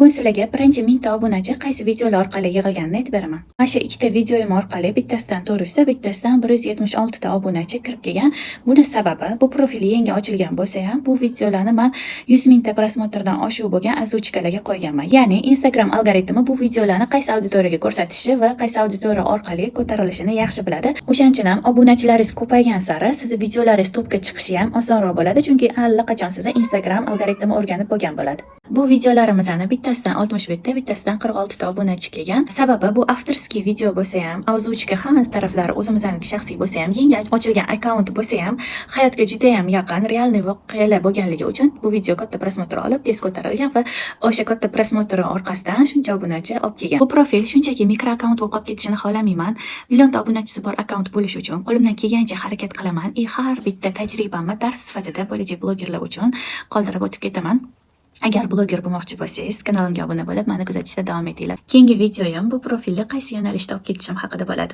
Bugun sizlarga birinchi 1000 ta obunachi qaysi videolar orqali yig'ilganini aytib beraman. Mana shu ikkita videoyim orqali bittasidan 400 ta, bittasidan 176 ta obunachi kirib kelgan. Buni sababi bu profil yangi ochilgan bo'lsa ham, bu videolarni men 100 ming ta prosmotrdan oshiq bo'lgan azuchkalarga qo'yganman. Ya'ni Instagram algoritmi bu videolarni qaysi auditoriyaga ko'rsatishi va qaysi auditoriya orqali ko'tarilishini yaxshi biladi. O'shaning uchun ham obunachilaringiz ko'paygan sari siz videolaringiz topga chiqishi ham osonroq bo'ladi, chunki allaqachon sizni Instagram algoritmi o'rganib bo'lgan bo'ladi. Bu videolarimizni bittasidan 61 ta, bittasidan 46 ta obunachi kelgan. Sababi bu avtorskiy video bo'lsa ham, ozuchka hamma taraflari o'zimizning shaxsiy bo'lsa ham, yangi ochilgan akkaunt bo'lsa ham, hayotga juda ham yaqin, realniy voqealar bo'lganligi uchun bu video katta prosmotr olib, tez ko'tarilgan va o'sha katta prosmotr orqasidan shuncha obunachi olib kelgan. Bu profil shunchaki mikro akkaunt bo'lib qolib ketishini xohlamayman. Millionta obunachisi bor akkaunt bo'lish uchun qo'limdan kelgancha harakat qilaman. Har bitta tajribamni dars sifatida bo'lajak blogerlar uchun qoldirib o'tib ketaman. Agar bloger bo'lmoqchi bo'lsangiz, kanalimga obuna bo'lib, meni kuzatishda davom etinglar. Keyingi videoyim bu profilni qaysi yo'nalishda olib ketishim haqida bo'ladi.